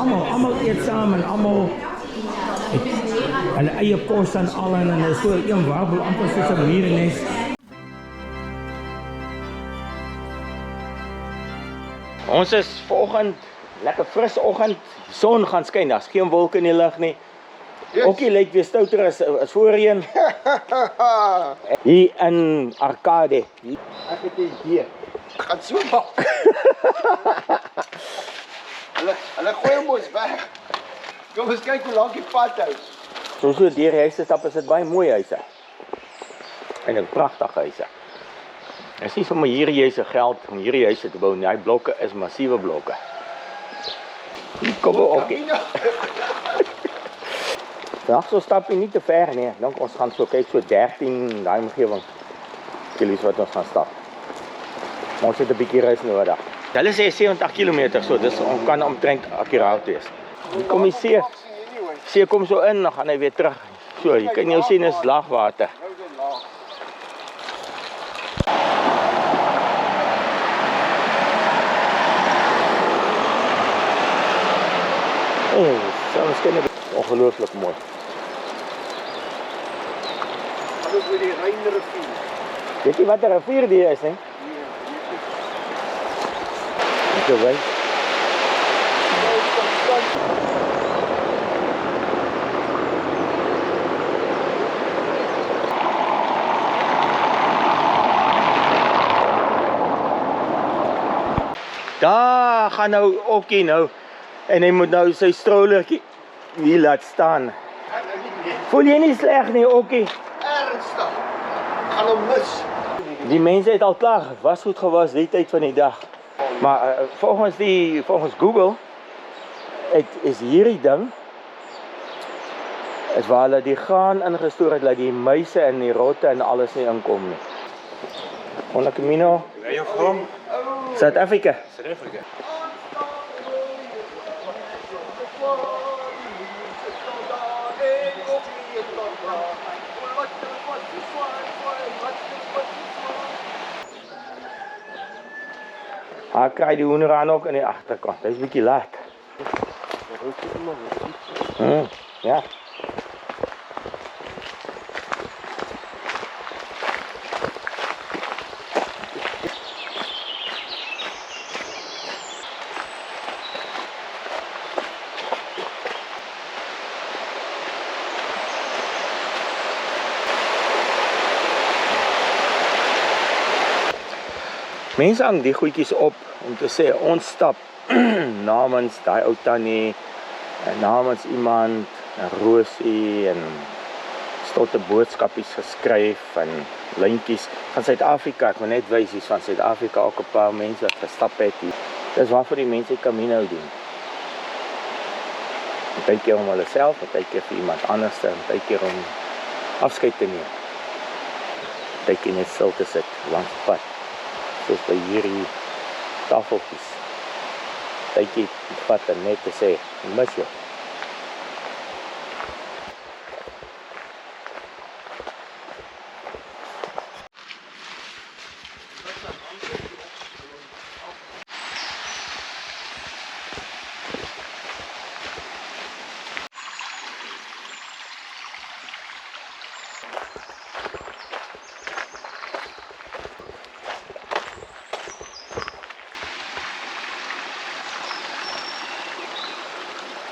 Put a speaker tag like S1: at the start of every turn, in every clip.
S1: Almal eet saam en almal hulle eie kos en al en dit is so een wabbel amper soos 'n mierennes. Ons is vanoggend, lekker fris oggend, die son gaan skyn, daar's geen wolke in die lug nie. Okkie lyk weer stouter as voorheen. Hier in Arcade.
S2: Ek het hier. Gaan so maak. Hulle gooi hom ons weg. Kom ons kyk hoe lank die pad hou.
S1: So deur die huise stap is dit baie mooi huise. En 'n pragtige huise. Dit is nie sommer hierdie huise geld om hierdie huise te bou nie. Die blokke is massiewe blokke. Kom okkie. Vandag so stap jy nie te ver nie. Ek dink ons gaan so kyk so 13 daai omgewing. Kilo's wat ons gaan stap. Ons het 'n bietjie reis nodig. Hulle sê 70 km so, dis kan omtrent akkuraat wees. Hier kom die see. See kom so in, dan gaan hy weer terug. So, jy kan jou sien is laagwater. Soms skyn dit ongelooflik mooi.
S2: Hallo vir die Rynrivier.
S1: Weet jy wat 'n rivier die is, hè? Dit is wel. Daar gaan nou Okkie nou en hy moet nou sy strollertjie hier laat staan. Voel jy nie sleg nie, Okkie?
S2: Ernstig. Gaan hom mis.
S1: Die mense het al klaar was goed gewas die tyd van die dag. Maar volgens Google is hierdie ding is waar hulle die graan ingestoor het dat die muise en die rotte en alles nie inkom nie. Ona Camino.
S3: Where you from?
S1: South Africa.
S3: South Africa.
S1: Hij krijgt die hoender aan ook aan de achterkant. Dat is een beetje laat. Ja. Mense hang die goedjies op om te sê ons stap namens daai ou tannie, namens iemand, 'n Rosie en stotte boodskapies geskryf en lyntjies van Suid-Afrika. Ek wil net wys hier's van Suid-Afrika ook 'n paar mense wat gestap het hier. Dis waarvoor die mense Camino doen. Partykeer om hulle self, partykeer vir iemand anders en partykeer om afskeid te neem. Partykeer net stil te sit langs die pad. Soos by hierdie tafeltjies. Kykie vat en net te sê, mis jou.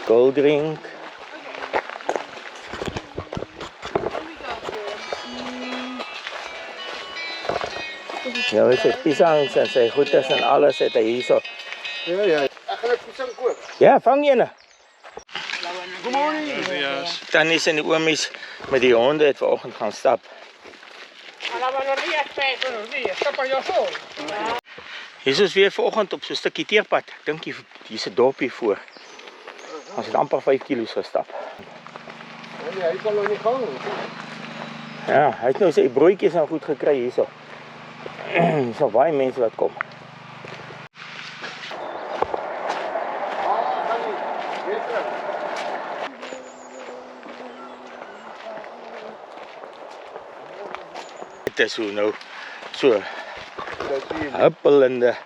S1: Cold drink. Ja, weet je, pisangs en sy goeders en alles het hy hierso.
S2: Ja. Ek gaan 'n pisang koop.
S1: Ja, vang jyne.
S2: Good morning.
S1: Tannies en die oomies met die honde het vanoggend gaan stap. Hier is weer vanoggend op so 'n stukkie teerpad. Ek dink hier's 'n dorpie voor. Ons het amper 5 kilo's gestap.
S2: Nee, hy sal nog nie gang.
S1: Ja, hy het nou sy broodjies en goed gekry hierso. Hier's al baie mense wat kom. Dit is hoe nou so huppelende,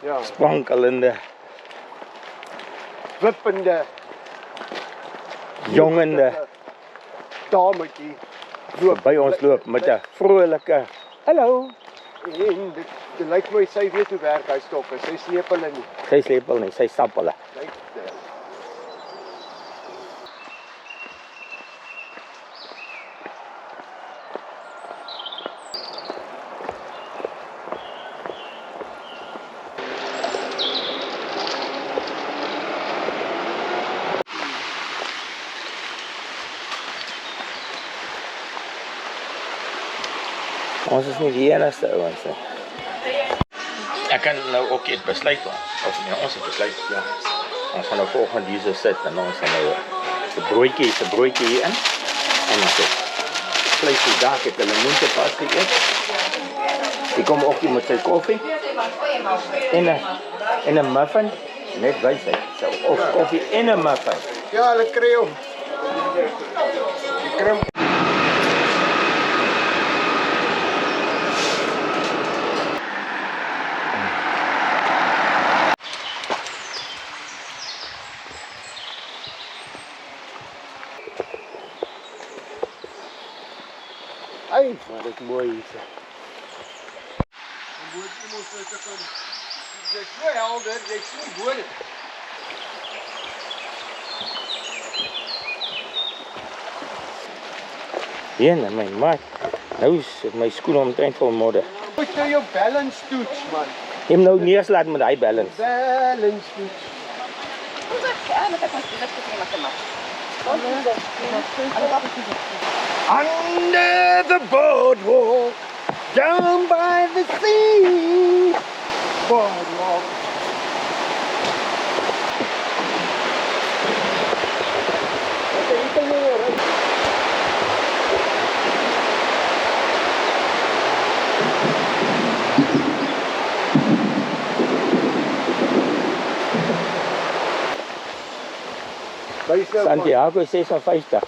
S2: Ja.
S1: sprankelende
S2: wippende
S1: Jongende
S2: dametjie loop
S1: by ons loop met 'n vrolike hallo.
S2: en dit lyk my sy weet hoe werk hy stokke. Sy sleep hulle nie.
S1: Sy sleep hulle nie, sy stap hulle.
S2: Kyk.
S1: Ons is nie die enigste ouens nie. Ek kan nou ook iets besluit of nee, ons het besluit ja. Ons gaan nou volgende hier so sit en ons gaan nou 'n broodjie hier in en dan so. Vleis die dag het hulle moet pas geëet. Ek kom ook hier met sy koffie. En 'n muffin, net wysheid. So of koffie en 'n muffin.
S2: Ja, hulle kry hom. Die krim. Ai, maar dit mooi hier. Dan moet jy mos net kan. Jy's so helder, jy's so goed.
S1: Ja, my maat. Nou is my skoen omtrent vol modder.
S2: Moet jy jou balance toets, man.
S1: Jy moet nou neerslaat met daai balance.
S2: Balance toets. Under the boardwalk, down by the sea. Boardwalk.
S1: Santiago 56.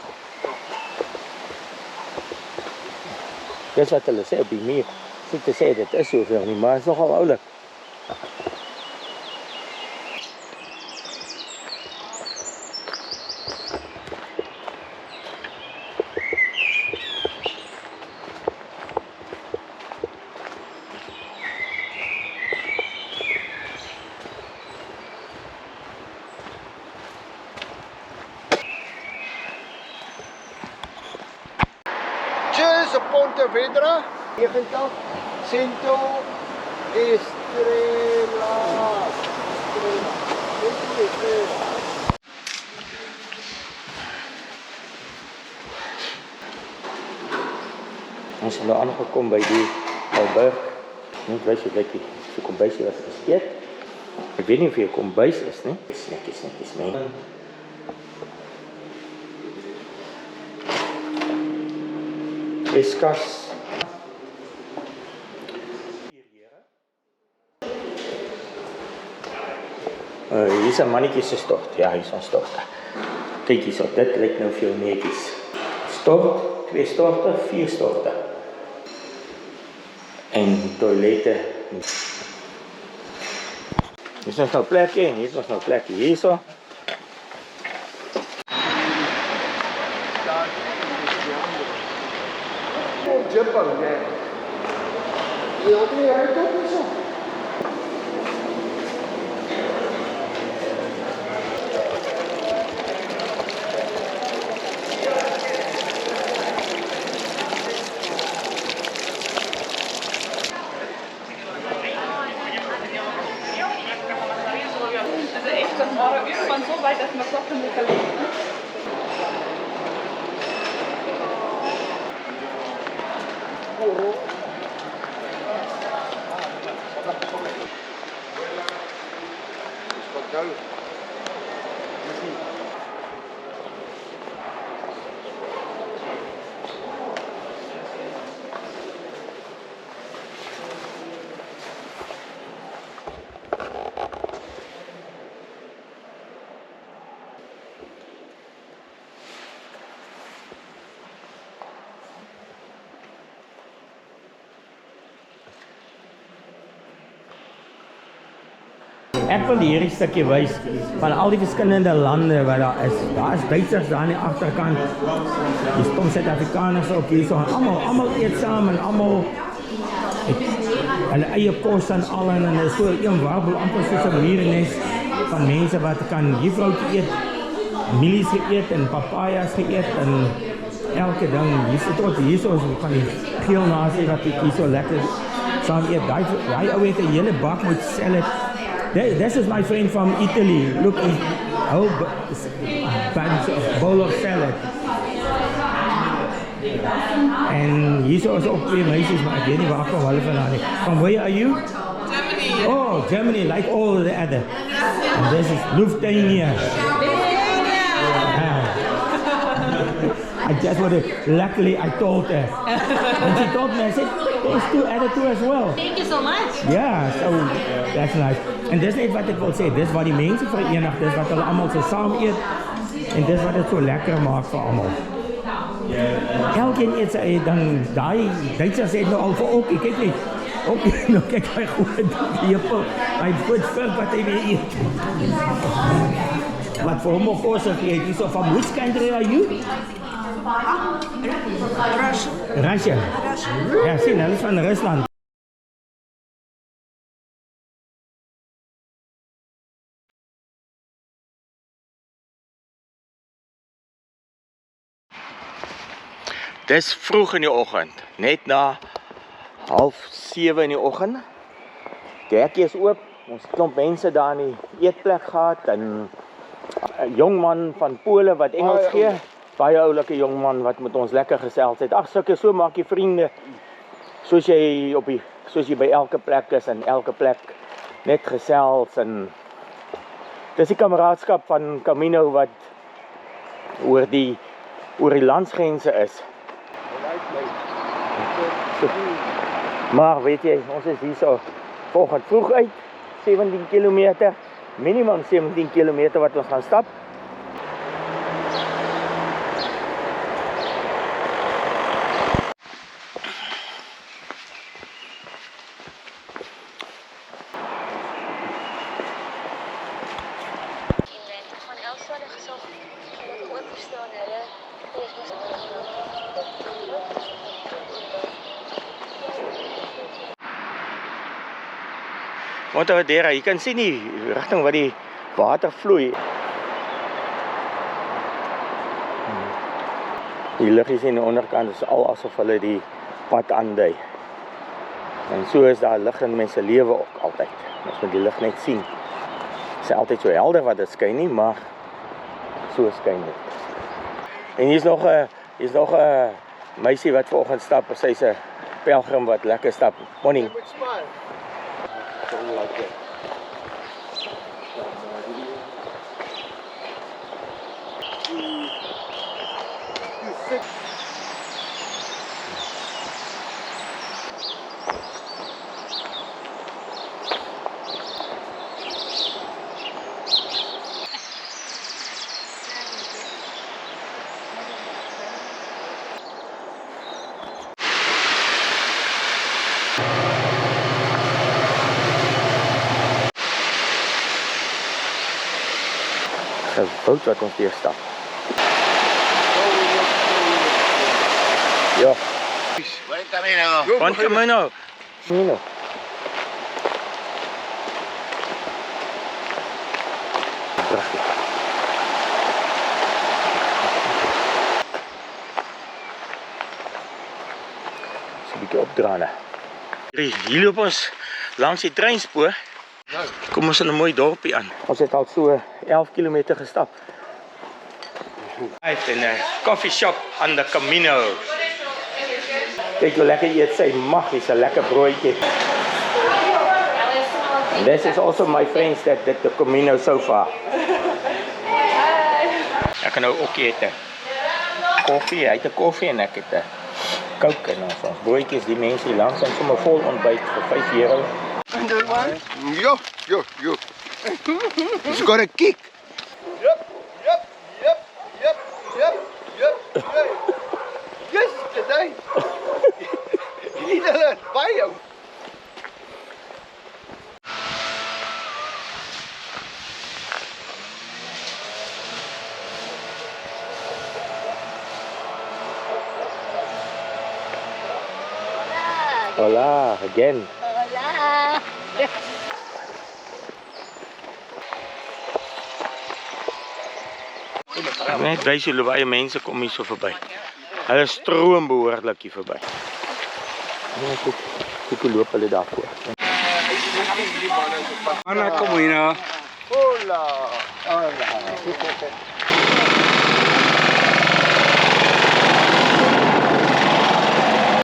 S1: Dis wat hulle sê op die muur. Sit te sê dit is soveel nie, maar is nogal oulik.
S2: Cheers, Pontevedra. 90, Cento, Estrela.
S1: Ons het nou aangekom by die Alberg. Net wys jy blikkie. So kombuisie was geskeet. Ek weet nie of hier 'n kombuis is nie. Netjies, nee. Eskas. Hier is 'n mannetjie se stort. Ja, hier is ons stort. Kyk hierso, dit lyk nou veel netjies. Stort, 2 storte, 4 storte. En toilette. Hier is nou plekkie en hier is nou plekkie hierso.
S2: Japan, né? E ontem era todo isso.
S3: Also echt, das war irgendwann so weit, dass man Socken nicht verlegt.
S1: Ek wil hierdie stukkie wys van al die verskillende lande wat daar is. Daar is Duitsers daar aan die agterkant. Dis kom Suid-Afrikaners ook hier so. Almal eet saam en almal hulle eie kos en al en is so een warbel amper soos 'n mierennes van mense wat kan juffroutjie eet, mielies geëet en papaya's geëet en elke ding. Hier sit tot hier so van die geel nasie wat hier so lekker saam eet. Daai ou het 'n hele bak met salad. This is my friend from Italy. Look, a whole bowl of salad. En hier is ook twee meisjes, maar ik weet niet waar van hulle vandaan is. From where are you?
S4: Germany.
S1: Oh, Germany, like all the other. And this is Lufthansa. I just wanted, luckily I told her. When she told me, I said, there's other two as well.
S4: Thank you so much.
S1: Ja, so that's nice. En dis net wat ek wil sê, dis wat die mense verenig, dis wat hulle almal so saam eet en dis wat dit so lekker maak vir almal. Elkeen eet sy dan daai Duitsers het nou al vir ook, kyk net. Ook nou kyk hy goed lepel. Hy goed vir wat hy weer eet. Wat vir hom kos het jy so van which country are you? Russia. Ja, sien, hulle is van Rusland. Dis vroeg in die oggend, net na 6:30 in die oggend. Die hekkie is oop, ons klomp mense daar in die eetplek gehad en 'n jong man van Pole wat Engels gee. Baie oulike jong man wat met ons lekker gesels het. Ag, sulke so maak jy vriende. Soos jy by elke plek is en elke plek net gesels en dis die kameraadskap van Camino wat oor die landsgrense is. Maar weet jy, ons is hier so volgend vroeg uit, 17 kilometer, minimum 17 kilometer wat ons gaan stap. Montevideo, jy kan sien die rigting waar die water vloei. Die liggies aan die onderkant is al asof hulle die pad aandui. En so is daar lig in mense lewe ook altyd. Ons moet die lig net sien. Dit is altyd so helder wat dit skyn nie, maar so skyn dit. En hier's nog 'n meisie wat vanoggend stap, sy's 'n pelgrim wat lekker stap. Morning. Een boot wat ons hier stap. Ja.
S2: Buen camino.
S1: Buen camino. Camino. Prachtig. So 'n bietjie opdraande. Hier loop ons langs die treinspoor. Kom ons in 'n mooi dorpie aan. Ons het al so 11 kilometer gestap. Uit in 'n coffee shop aan die Camino. Kyk hoe lekker eet sy maggies, 'n lekker broodjie. And this is also my friends that did the Camino so far. Ek kan nou ook eet. Koffie, hy het 'n koffie en ek het 'n Coke en ons broodjies, die mense hier langs en sommer vol ontbyt vir €5.
S2: Another one? Yo. He's got a kick. Yep. Yes, today. Niet hulle by jou.
S1: Hola, again.
S4: Hola.
S1: Net wys julle baie mense kom hier so verby. Hulle stroom behoorlik hier verby. Kyk hoe loop hulle daar voor.
S5: Mana kom hier nou?
S2: Hola.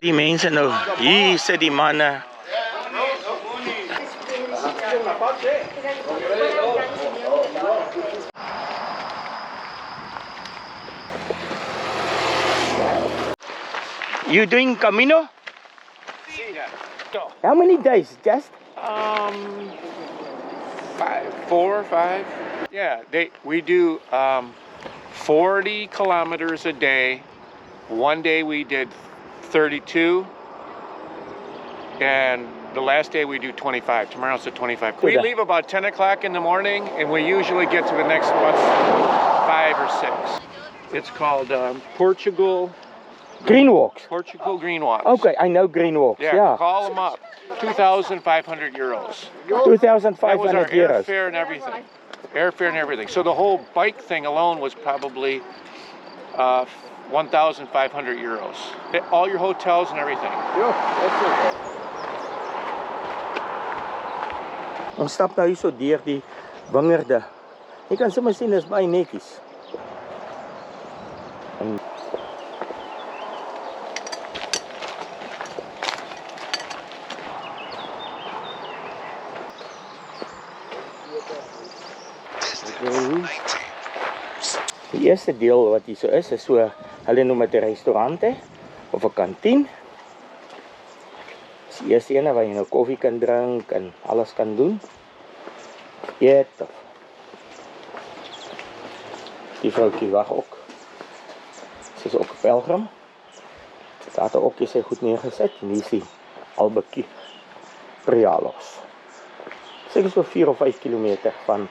S1: Die mense nou, hier sit die manne. You doing Camino? How many days? Just?
S5: 4 or 5. Yeah, we do 40 kilometers a day. One day we did 32, and the last day we do 25. Tomorrow's the 25. We leave about 10 o'clock in the morning, and we usually get to the next bus 5 or 6. It's called Portugal
S1: Green Walks.
S5: Green Walks.
S1: Okay, I know Green Walks.
S5: Yeah,
S1: Yeah.
S5: call them up. 2,500 euros. That was
S1: 2,500
S5: our
S1: euros.
S5: airfare and everything. Airfare and everything. So the whole bike thing alone was probably 1,500 euros. All your hotels and everything.
S1: Ons stap nou hier so deur die wingerde. Jy kan sommer sien is baie netjies. En die eerste deel wat hier so is so, hulle noem dit 'n restaurant of 'n kantien. Dis die eerste ene waar jy nou koffie kan drink en alles kan doen. Eet of die vroukie wag ook. Sy is ook 'n pelgrim. Daar het ook sy goed neergesit en hier is die Albuquerque Prialos. Seker so 4 of 5 kilometer van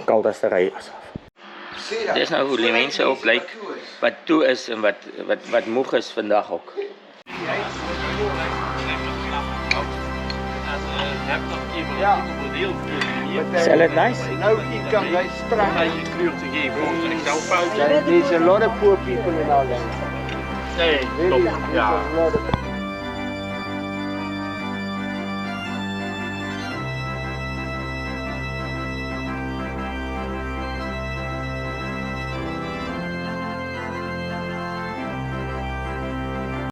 S1: Caldastery af. Dis nou hoe die mense ook lyk wat toe is en wat moeg is vandag ook. Sell it nice?
S2: Nou hier kan hy strak. There's a lot of poor people in our land.
S5: Nee,
S2: Really, there's a lot of